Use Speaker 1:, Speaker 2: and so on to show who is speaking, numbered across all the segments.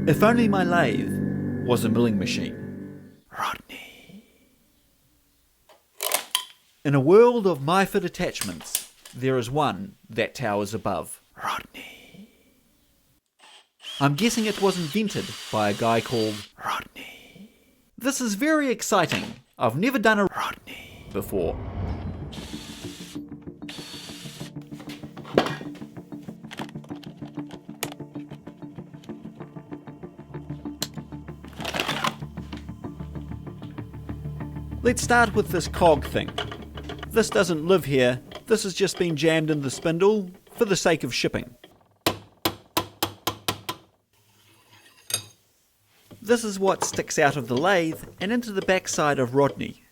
Speaker 1: If only my lathe was a milling machine. Rodney. In a world of Myford attachments, there is one that towers above. Rodney. I'm guessing it was invented by a guy called Rodney. This is very exciting. I've never done a Rodney before. Let's start with this cog thing. This doesn't live here, this has just been jammed in the spindle for the sake of shipping. This is what sticks out of the lathe and into the backside of Rodney.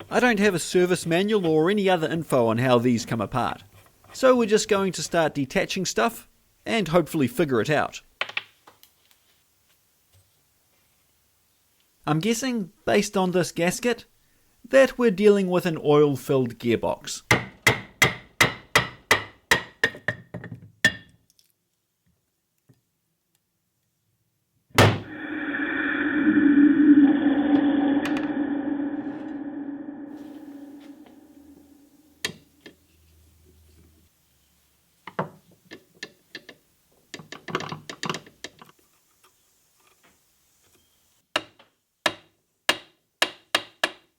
Speaker 1: I don't have a service manual or any other info on how these come apart, so we're just going to start detaching stuff and hopefully figure it out. I'm guessing, based on this gasket, that we're dealing with an oil-filled gearbox.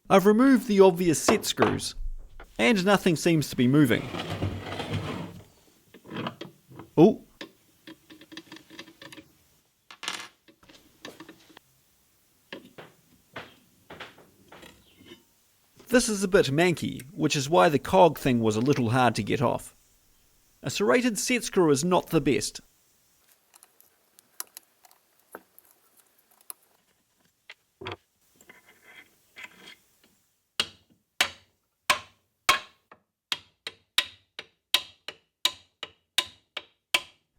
Speaker 1: I've removed the obvious set screws, and nothing seems to be moving. Oh! This is a bit manky, which is why the cog thing was a little hard to get off. A serrated set screw is not the best.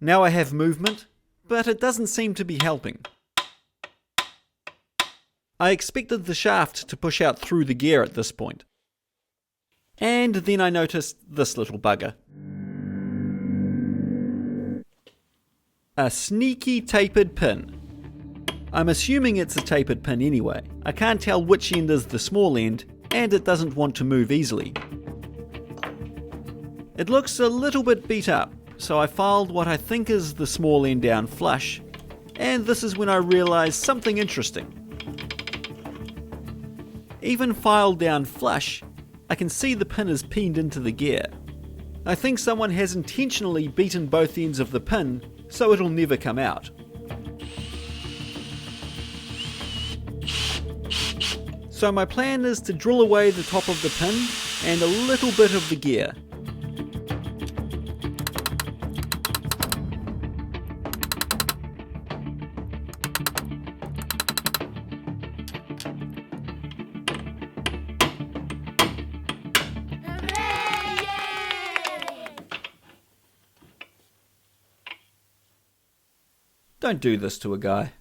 Speaker 1: Now I have movement, but it doesn't seem to be helping. I expected the shaft to push out through the gear at this point. And then I noticed this little bugger. A sneaky tapered pin. I'm assuming it's a tapered pin anyway. I can't tell which end is the small end, and it doesn't want to move easily. It looks a little bit beat up, so I filed what I think is the small end down flush, and this is when I realised something interesting. Even filed down flush, I can see the pin is pinned into the gear. I think someone has intentionally beaten both ends of the pin, so it'll never come out. So my plan is to drill away the top of the pin and a little bit of the gear. Don't do this to a guy.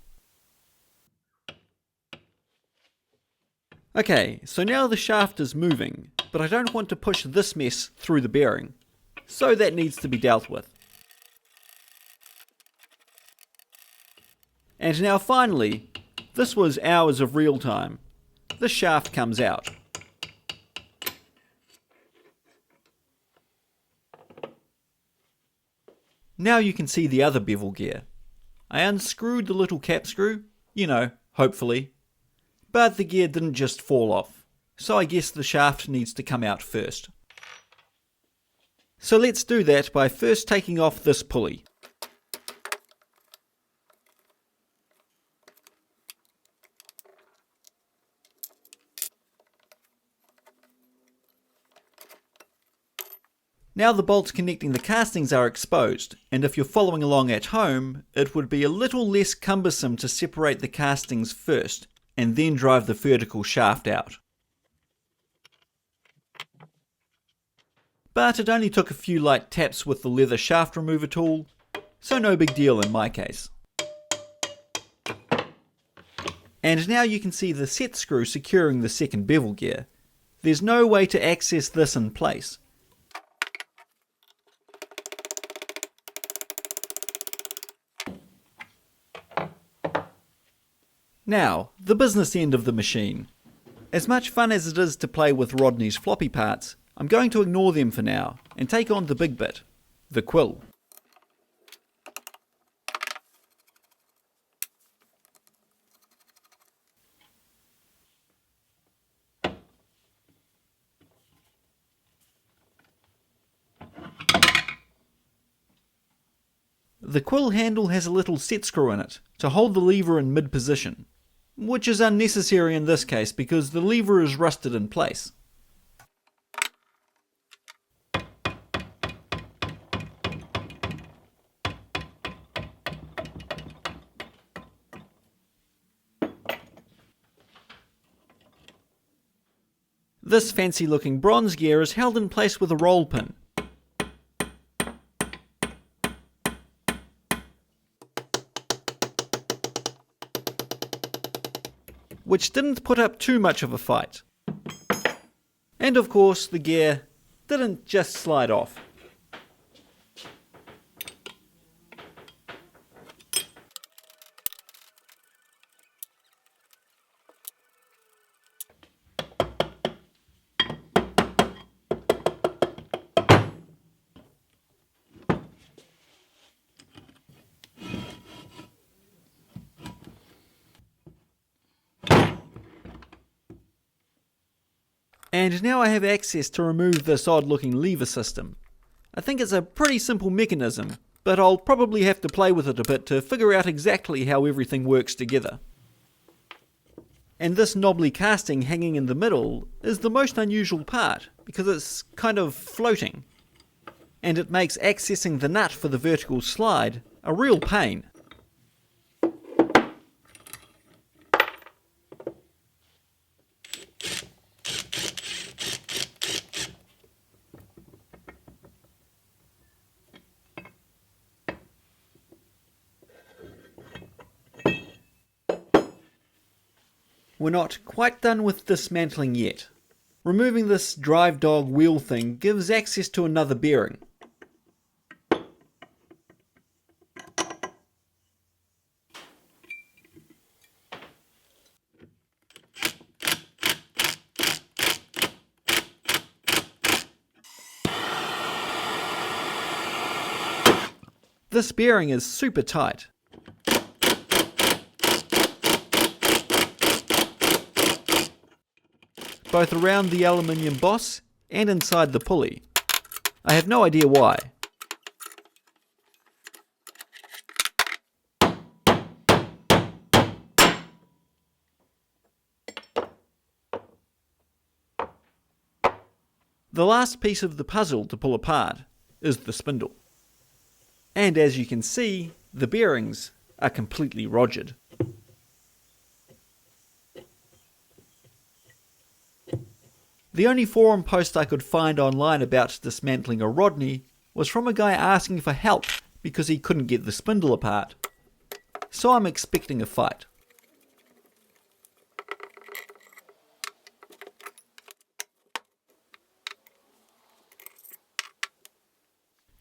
Speaker 1: Okay, so now the shaft is moving, but I don't want to push this mess through the bearing, so that needs to be dealt with. And now finally, this was hours of real time, the shaft comes out. Now you can see the other bevel gear. I unscrewed the little cap screw, hopefully, but the gear didn't just fall off, so I guess the shaft needs to come out first. So let's do that by first taking off this pulley. Now the bolts connecting the castings are exposed, and if you're following along at home, it would be a little less cumbersome to separate the castings first, and then drive the vertical shaft out. But it only took a few light taps with the leather shaft remover tool, so no big deal in my case. And now you can see the set screw securing the second bevel gear. There's no way to access this in place. Now, the business end of the machine. As much fun as it is to play with Rodney's floppy parts, I'm going to ignore them for now and take on the big bit, the quill. The quill handle has a little set screw in it to hold the lever in mid position, which is unnecessary in this case because the lever is rusted in place. This fancy looking bronze gear is held in place with a roll pin. Which didn't put up too much of a fight. And of course the gear didn't just slide off. And now I have access to remove this odd looking lever system. I think it's a pretty simple mechanism, but I'll probably have to play with it a bit to figure out exactly how everything works together. And this knobbly casting hanging in the middle is the most unusual part, because it's kind of floating. And it makes accessing the nut for the vertical slide a real pain. We're not quite done with dismantling yet. Removing this drive dog wheel thing gives access to another bearing. This bearing is super tight. Both around the aluminium boss and inside the pulley. I have no idea why. The last piece of the puzzle to pull apart is the spindle. And as you can see, the bearings are completely rogered. The only forum post I could find online about dismantling a Rodney was from a guy asking for help because he couldn't get the spindle apart. So I'm expecting a fight.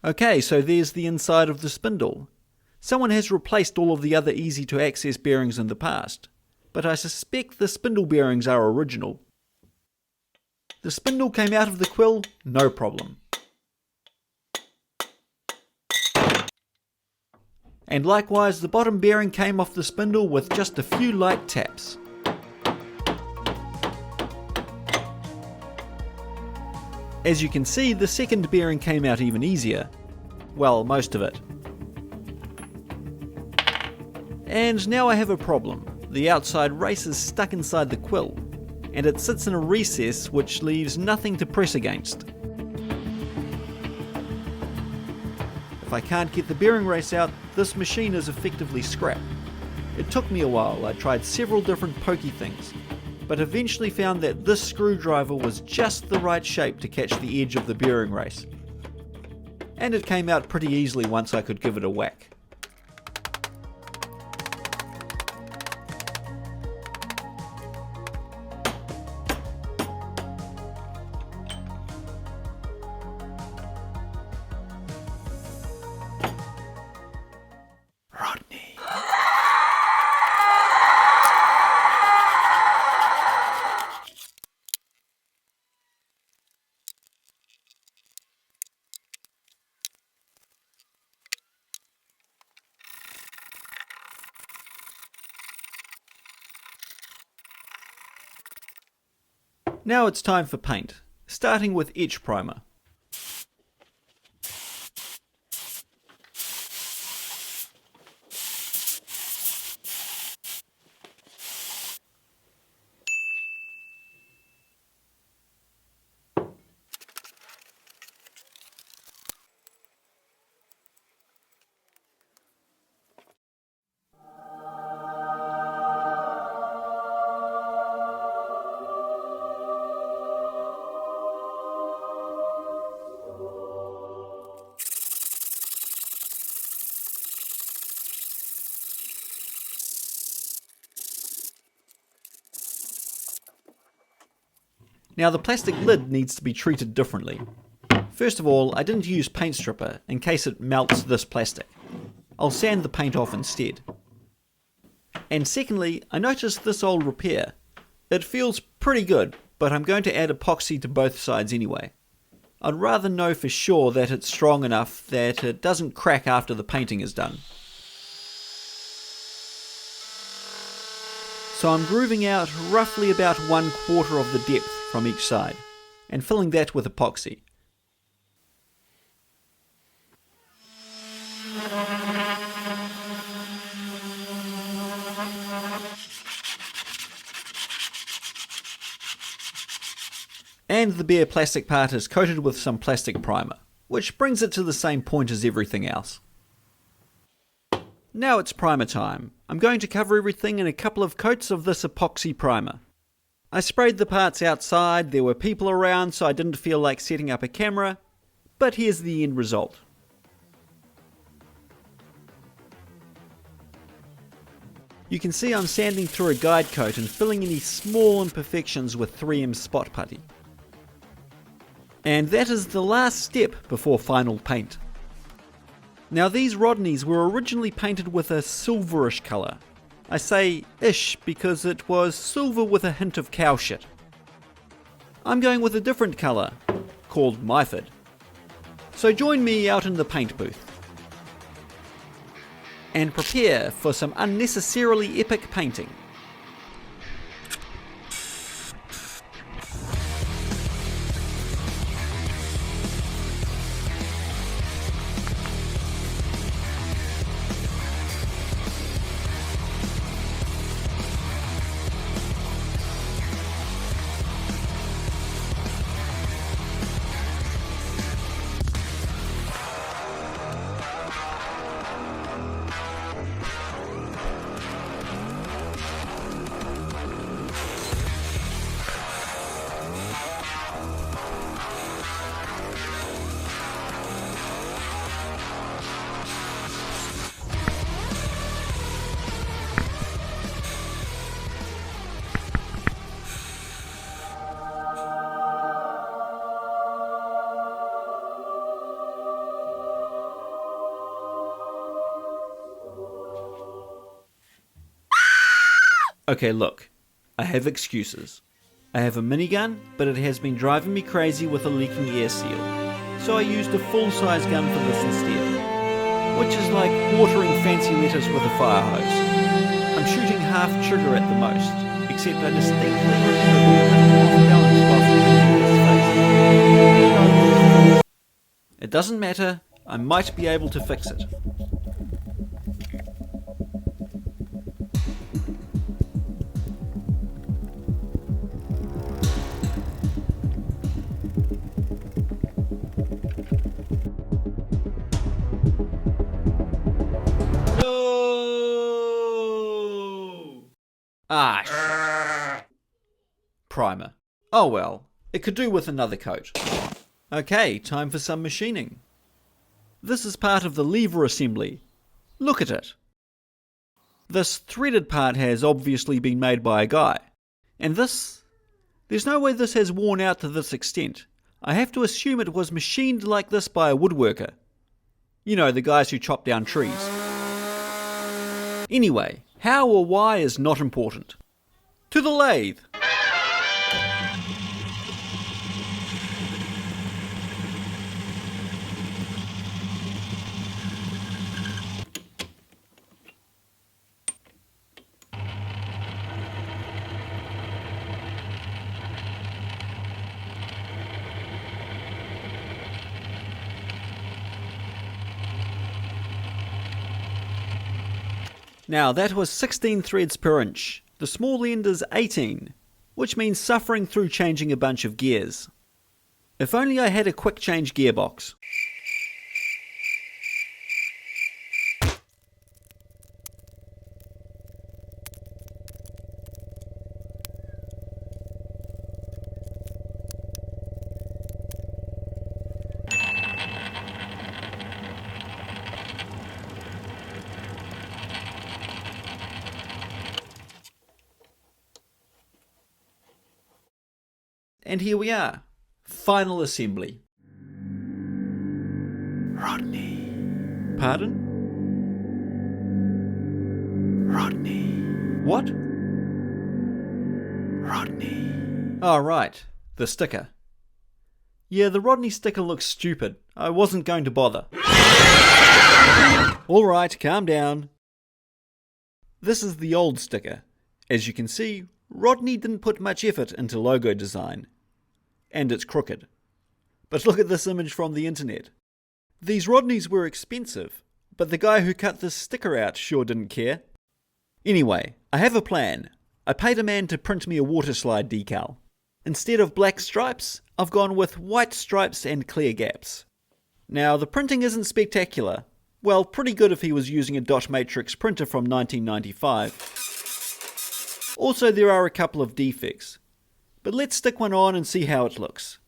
Speaker 1: Okay, so there's the inside of the spindle. Someone has replaced all of the other easy to access bearings in the past, but I suspect the spindle bearings are original. The spindle came out of the quill, no problem. And likewise, the bottom bearing came off the spindle with just a few light taps. As you can see, the second bearing came out even easier. Well, most of it. And now I have a problem. The outside race is stuck inside the quill, and it sits in a recess which leaves nothing to press against. If I can't get the bearing race out, this machine is effectively scrap. It took me a while. I tried several different pokey things, but eventually found that this screwdriver was just the right shape to catch the edge of the bearing race. And it came out pretty easily once I could give it a whack. Now it's time for paint, starting with etch primer. Now the plastic lid needs to be treated differently. First of all, I didn't use paint stripper in case it melts this plastic. I'll sand the paint off instead. And secondly, I noticed this old repair. It feels pretty good, but I'm going to add epoxy to both sides anyway. I'd rather know for sure that it's strong enough that it doesn't crack after the painting is done. So I'm grooving out roughly about 1/4 of the depth from each side, and filling that with epoxy. And the bare plastic part is coated with some plastic primer, which brings it to the same point as everything else. Now it's primer time. I'm going to cover everything in a couple of coats of this epoxy primer. I sprayed the parts outside, there were people around so I didn't feel like setting up a camera, but here's the end result. You can see I'm sanding through a guide coat and filling any small imperfections with 3M spot putty. And that is the last step before final paint. Now these Rodneys were originally painted with a silverish colour. I say ish because it was silver with a hint of cow shit. I'm going with a different colour, called Myford. So join me out in the paint booth. And prepare for some unnecessarily epic painting. Okay, look, I have excuses. I have a minigun, but it has been driving me crazy with a leaking air seal, so I used a full-size gun for this instead, which is like watering fancy lettuce with a fire hose. I'm shooting half trigger at the most, except I distinctly remember off balance whilst painting his face. It doesn't matter, I might be able to fix it. Primer. Oh well, it could do with another coat. Okay, time for some machining. This is part of the lever assembly. Look at it. This threaded part has obviously been made by a guy. And this? There's no way this has worn out to this extent. I have to assume it was machined like this by a woodworker. You know, the guys who chop down trees. Anyway, how or why is not important. To the lathe! Now that was 16 threads per inch. The small end is 18, which means suffering through changing a bunch of gears. If only I had a quick change gearbox. And here we are. Final assembly. Rodney. Pardon? Rodney. What? Rodney. Oh, right. The sticker. Yeah, the Rodney sticker looks stupid. I wasn't going to bother. Alright, calm down. This is the old sticker. As you can see, Rodney didn't put much effort into logo design. And it's crooked. But look at this image from the internet. These Rodneys were expensive, but the guy who cut this sticker out sure didn't care. Anyway, I have a plan. I paid a man to print me a water slide decal. Instead of black stripes, I've gone with white stripes and clear gaps. Now, the printing isn't spectacular. Well, pretty good if he was using a dot matrix printer from 1995. Also, there are a couple of defects. But let's stick one on and see how it looks.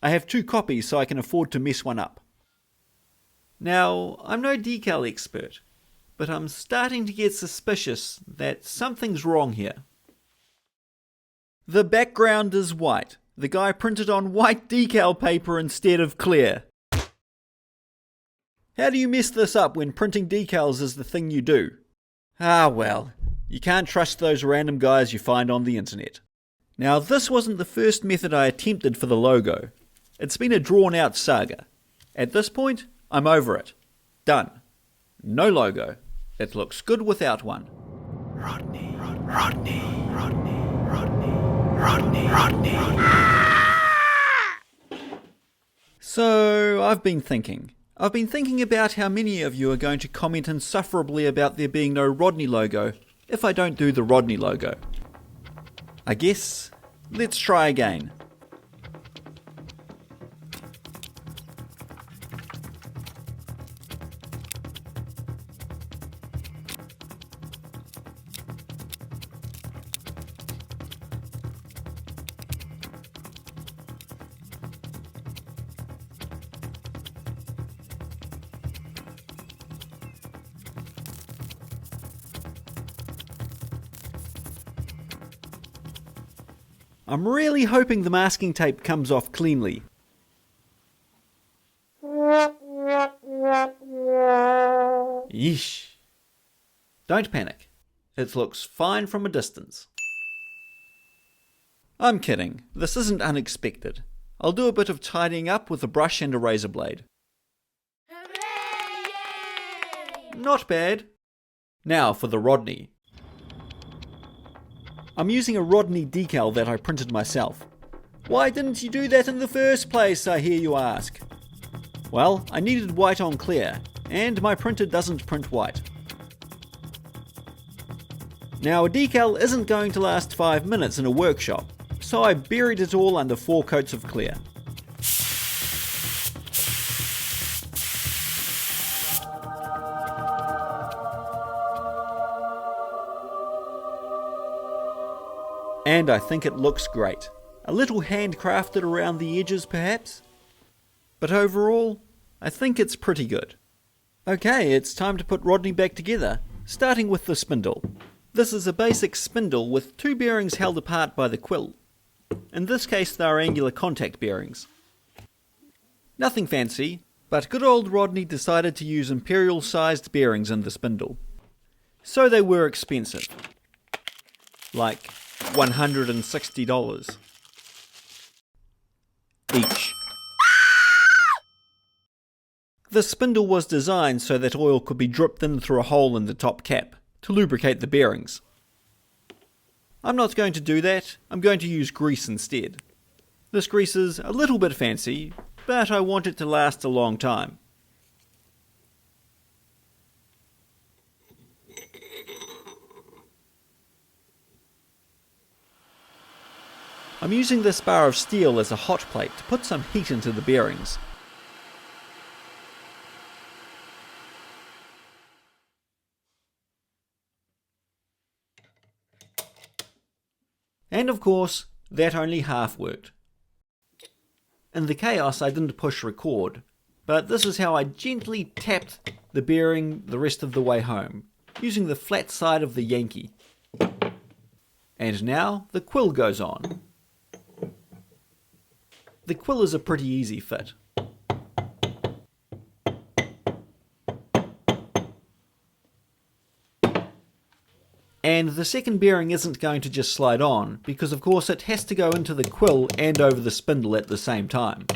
Speaker 1: I have 2 copies so I can afford to mess one up. Now, I'm no decal expert, but I'm starting to get suspicious that something's wrong here. The background is white. The guy printed on white decal paper instead of clear. How do you mess this up when printing decals is the thing you do? Ah well, you can't trust those random guys you find on the internet. Now, this wasn't the first method I attempted for the logo. It's been a drawn-out saga. At this point, I'm over it. Done. No logo. It looks good without one. Rodney, Rodney, Rodney, Rodney, Rodney, Rodney. So, I've been thinking about how many of you are going to comment insufferably about there being no Rodney logo if I don't do the Rodney logo. I guess, let's try again. I'm really hoping the masking tape comes off cleanly. Yeesh. Don't panic. It looks fine from a distance. I'm kidding. This isn't unexpected. I'll do a bit of tidying up with a brush and a razor blade. Not bad. Now for the Rodney. I'm using a Rodney decal that I printed myself. Why didn't you do that in the first place, I hear you ask? Well, I needed white on clear, and my printer doesn't print white. Now, a decal isn't going to last 5 minutes in a workshop, so I buried it all under 4 coats of clear. And I think it looks great. A little handcrafted around the edges perhaps? But overall, I think it's pretty good. Okay, it's time to put Rodney back together, starting with the spindle. This is a basic spindle with 2 bearings held apart by the quill. In this case they are angular contact bearings. Nothing fancy, but good old Rodney decided to use imperial sized bearings in the spindle. So they were expensive. Like $160 each. The spindle was designed so that oil could be dripped in through a hole in the top cap to lubricate the bearings. I'm not going to do that. I'm going to use grease instead. This grease is a little bit fancy, but I want it to last a long time. I'm using this bar of steel as a hot plate to put some heat into the bearings. And of course, that only half worked. In the chaos I didn't push record, but this is how I gently tapped the bearing the rest of the way home, using the flat side of the Yankee. And now the quill goes on. The quill is a pretty easy fit. And the second bearing isn't going to just slide on, because of course it has to go into the quill and over the spindle at the same time.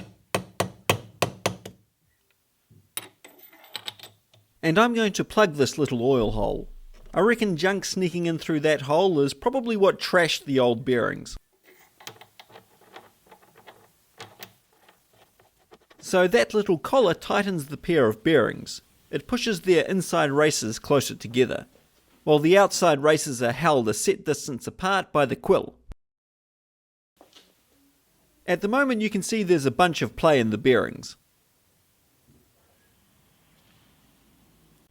Speaker 1: And I'm going to plug this little oil hole. I reckon junk sneaking in through that hole is probably what trashed the old bearings. So that little collar tightens the pair of bearings. It pushes their inside races closer together, while the outside races are held a set distance apart by the quill. At the moment you can see there's a bunch of play in the bearings.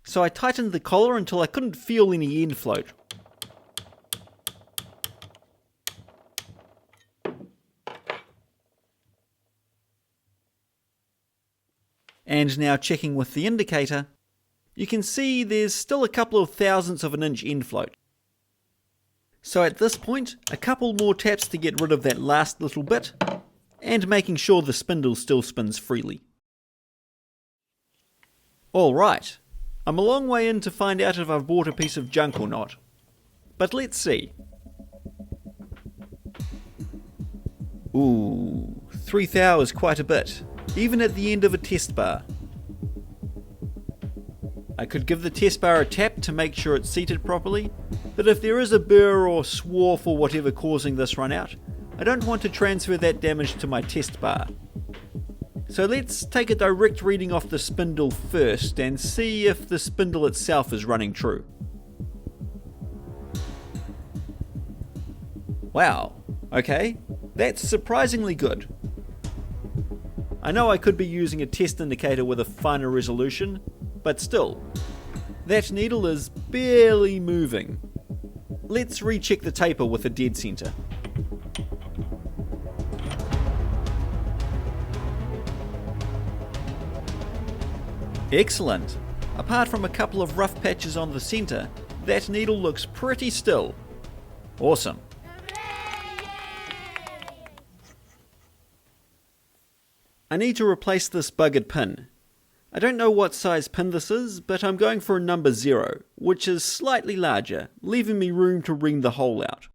Speaker 1: So I tightened the collar until I couldn't feel any end float. And now checking with the indicator, you can see there's still a couple of thousandths of an inch end float. So at this point, a couple more taps to get rid of that last little bit, and making sure the spindle still spins freely. Alright, I'm a long way in to find out if I've bought a piece of junk or not. But let's see. Ooh, 3 thou is quite a bit, even at the end of a test bar. I could give the test bar a tap to make sure it's seated properly, but if there is a burr or swarf or whatever causing this run out, I don't want to transfer that damage to my test bar. So let's take a direct reading off the spindle first and see if the spindle itself is running true. Wow, okay, that's surprisingly good. I know I could be using a test indicator with a finer resolution, but still, that needle is barely moving. Let's recheck the taper with a dead center. Excellent! Apart from a couple of rough patches on the center, that needle looks pretty still. Awesome. I need to replace this buggered pin. I don't know what size pin this is, but I'm going for a number 0, which is slightly larger, leaving me room to wring the hole out.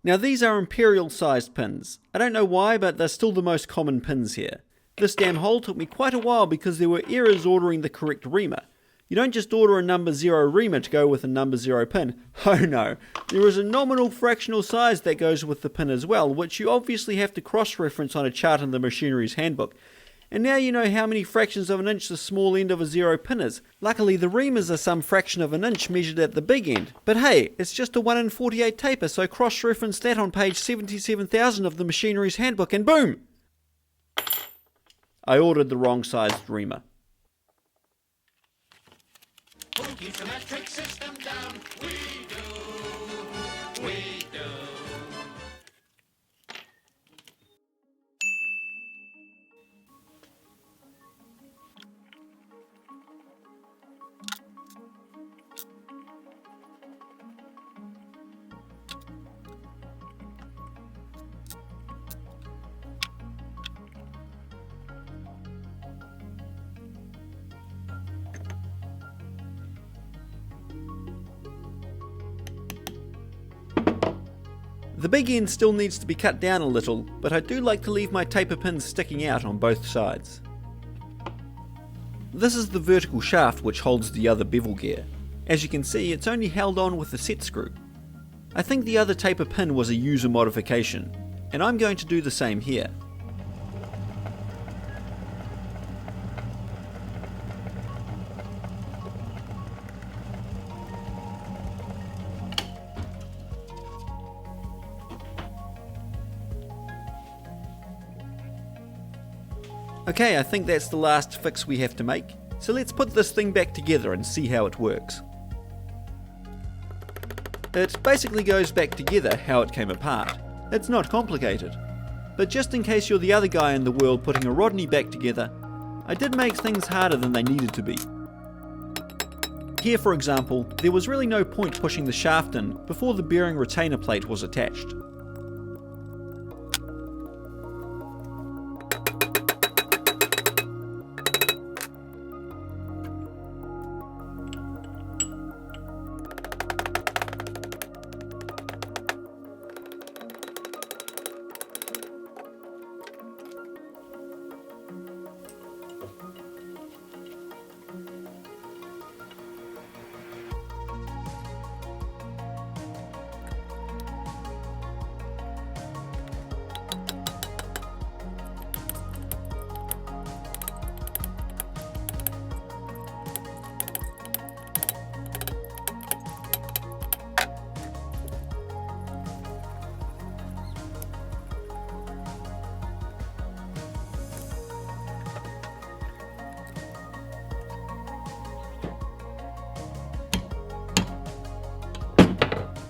Speaker 1: Now these are imperial sized pins. I don't know why, but they're still the most common pins here. This damn hole took me quite a while because there were errors ordering the correct reamer. You don't just order a number 0 reamer to go with a number 0 pin. Oh no, there is a nominal fractional size that goes with the pin as well, which you obviously have to cross-reference on a chart in the machinery's handbook. And now you know how many fractions of an inch the small end of a 0 pin is. Luckily the reamers are some fraction of an inch measured at the big end. But hey, it's just a 1 in 48 taper, so cross-reference that on page 77,000 of the machinery's handbook and boom! I ordered the wrong sized reamer.
Speaker 2: Who keeps the metric system down? We do. We do.
Speaker 1: The big end still needs to be cut down a little, but I do like to leave my taper pins sticking out on both sides. This is the vertical shaft which holds the other bevel gear. As you can see, it's only held on with a set screw. I think the other taper pin was a user modification, and I'm going to do the same here. Okay, I think that's the last fix we have to make, so let's put this thing back together and see how it works. It basically goes back together how it came apart. It's not complicated. But just in case you're the other guy in the world putting a Rodney back together, I did make things harder than they needed to be. Here, for example, there was really no point pushing the shaft in before the bearing retainer plate was attached.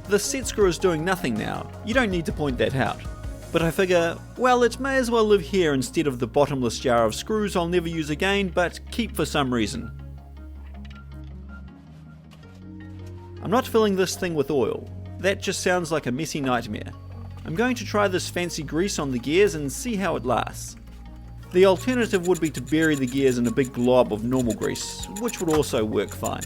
Speaker 1: The set screw is doing nothing now, you don't need to point that out. But I figure, well, it may as well live here instead of the bottomless jar of screws I'll never use again but keep for some reason. I'm not filling this thing with oil, that just sounds like a messy nightmare. I'm going to try this fancy grease on the gears and see how it lasts. The alternative would be to bury the gears in a big glob of normal grease, which would also work fine.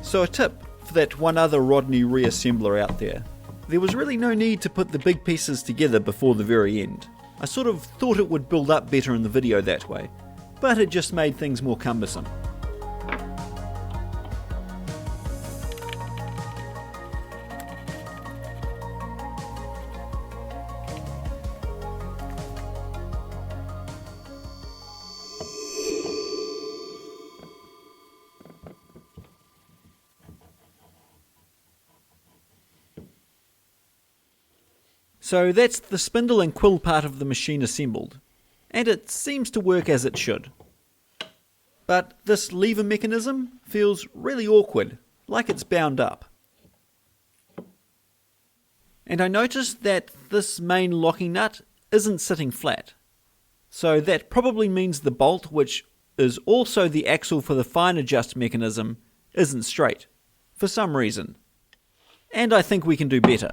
Speaker 1: So a tip for that one other Rodney reassembler out there. There was really no need to put the big pieces together before the very end. I sort of thought it would build up better in the video that way, but it just made things more cumbersome. So that's the spindle and quill part of the machine assembled, and it seems to work as it should. But this lever mechanism feels really awkward, like it's bound up. And I noticed that this main locking nut isn't sitting flat. So that probably means the bolt, which is also the axle for the fine adjust mechanism, isn't straight, for some reason. And I think we can do better.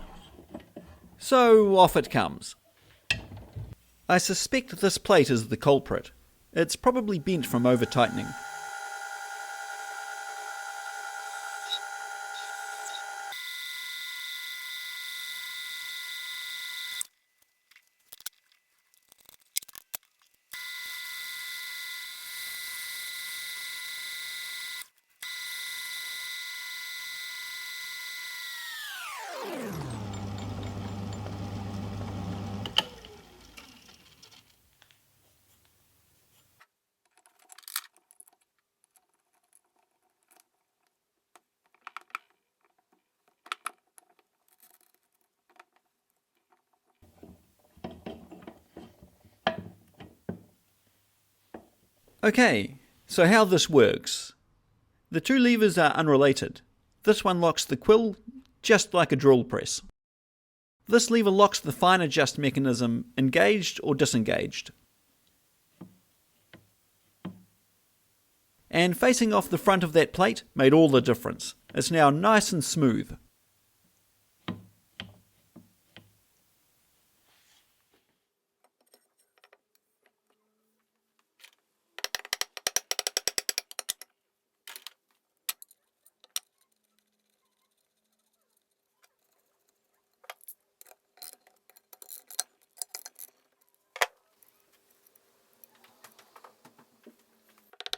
Speaker 1: So off it comes. I suspect this plate is the culprit. It's probably bent from over-tightening. Okay, so how this works. The two levers are unrelated. This one locks the quill just like a drill press. This lever locks the fine adjust mechanism engaged or disengaged. And facing off the front of that plate made all the difference. It's now nice and smooth.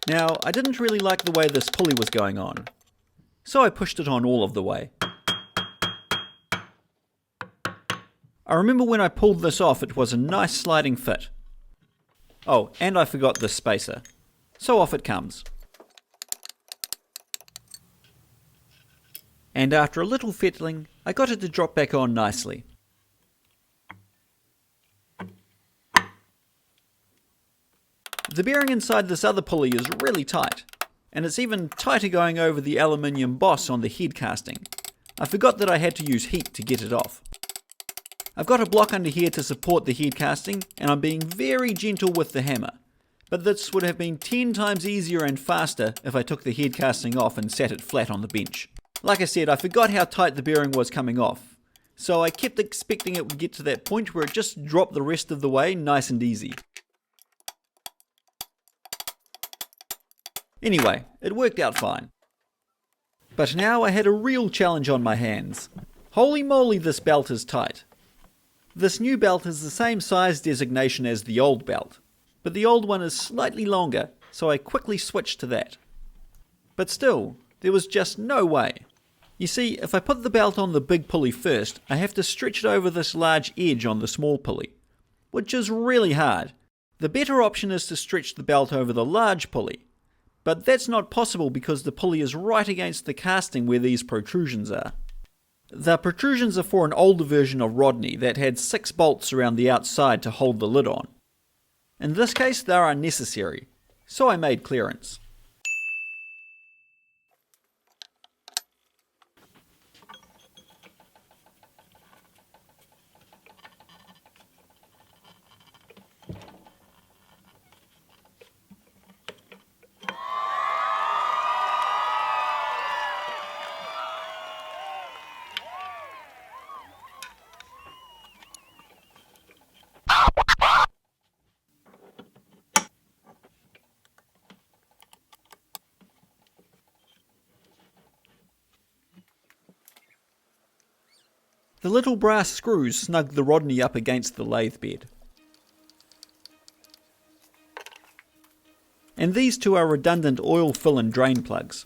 Speaker 1: Now, I didn't really like the way this pulley was going on, so I pushed it on all of the way. I remember when I pulled this off, it was a nice sliding fit. Oh, and I forgot this spacer. So off it comes. And after a little fettling, I got it to drop back on nicely. The bearing inside this other pulley is really tight, and it's even tighter going over the aluminium boss on the head casting. I forgot that I had to use heat to get it off. I've got a block under here to support the head casting, and I'm being very gentle with the hammer, but this would have been 10 times easier and faster if I took the head casting off and sat it flat on the bench. Like I said, I forgot how tight the bearing was coming off, so I kept expecting it would get to that point where it just dropped the rest of the way nice and easy. Anyway, it worked out fine. But now I had a real challenge on my hands. Holy moly, this belt is tight. This new belt is the same size designation as the old belt, but the old one is slightly longer, so I quickly switched to that. But still, there was just no way. You see, if I put the belt on the big pulley first, I have to stretch it over this large edge on the small pulley, which is really hard. The better option is to stretch the belt over the large pulley. But that's not possible because the pulley is right against the casting where these protrusions are. The protrusions are for an older version of Rodney that had 6 bolts around the outside to hold the lid on. In this case they are unnecessary, so I made clearance. The little brass screws snug the Rodney up against the lathe bed. And these two are redundant oil fill and drain plugs.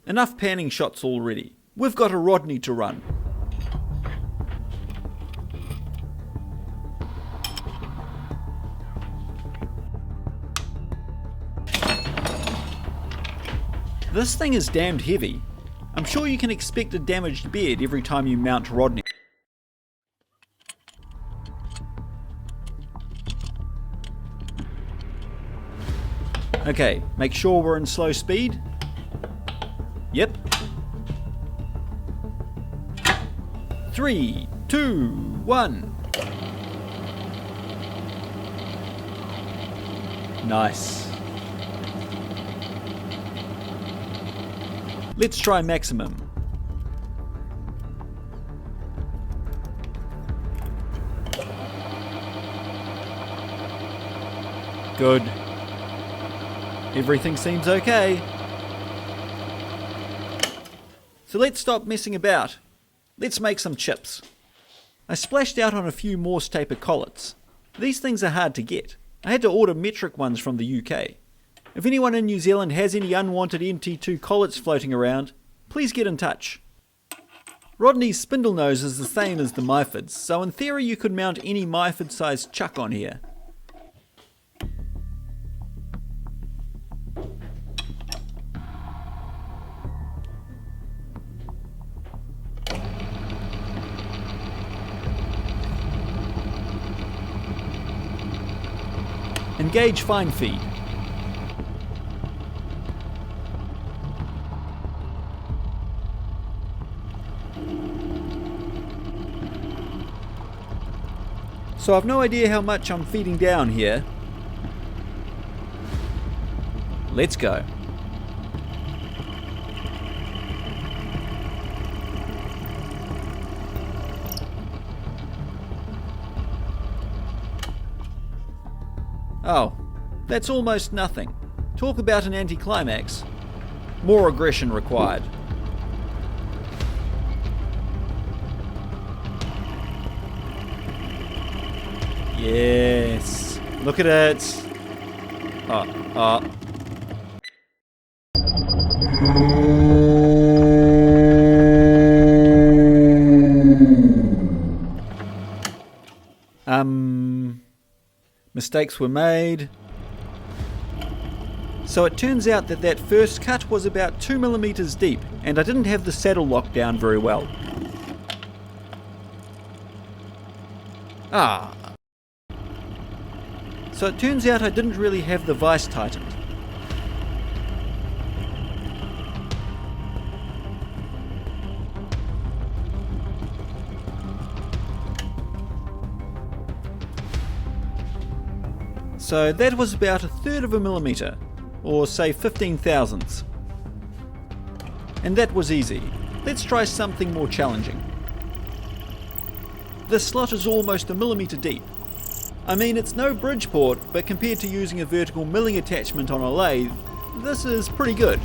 Speaker 1: Enough panning shots already. We've got a Rodney to run. This thing is damned heavy. I'm sure you can expect a damaged bed every time you mount Rodney. Okay, make sure we're in slow speed. Yep. 3, 2, 1. Nice. Let's try maximum. Good. Everything seems okay. So let's stop messing about. Let's make some chips. I splashed out on a few Morse taper collets. These things are hard to get. I had to order metric ones from the UK. If anyone in New Zealand has any unwanted MT2 collets floating around, please get in touch. Rodney's spindle nose is the same as the Myford's, so in theory you could mount any Myford-sized chuck on here. Engage fine feed. So I've no idea how much I'm feeding down here. Let's go. Oh, that's almost nothing. Talk about an anticlimax. More aggression required. Yes. Look at it. Mistakes were made. So it turns out that that first cut was about 2mm deep, and I didn't have the saddle locked down very well. So it turns out I didn't really have the vise tightened. So that was about 1/3 of a millimetre, or say 15 thousandths. And that was easy. Let's try something more challenging. This slot is almost 1mm deep. I mean, it's no Bridgeport, but compared to using a vertical milling attachment on a lathe, this is pretty good.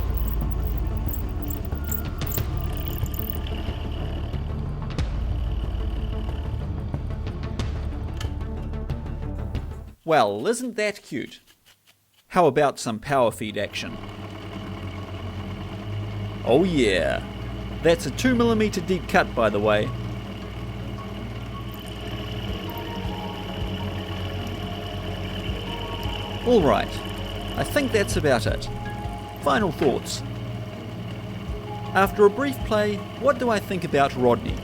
Speaker 1: Well, isn't that cute? How about some power feed action? Oh yeah, that's a 2mm deep cut, by the way. Alright, I think that's about it. Final thoughts. After a brief play, what do I think about Rodney?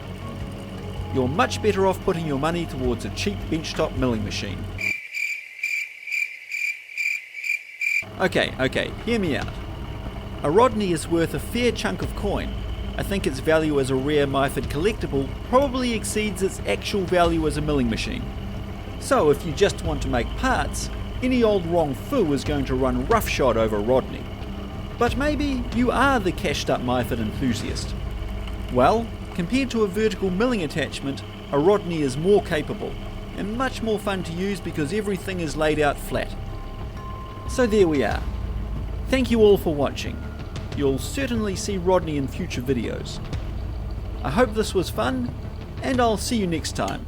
Speaker 1: You're much better off putting your money towards a cheap benchtop milling machine. Okay, hear me out. A Rodney is worth a fair chunk of coin. I think its value as a rare Myford collectible probably exceeds its actual value as a milling machine. So if you just want to make parts, any old wrong foo is going to run roughshod over Rodney. But maybe you are the cashed up Myford enthusiast. Well, compared to a vertical milling attachment, a Rodney is more capable, and much more fun to use because everything is laid out flat. So there we are. Thank you all for watching. You'll certainly see Rodney in future videos. I hope this was fun, and I'll see you next time.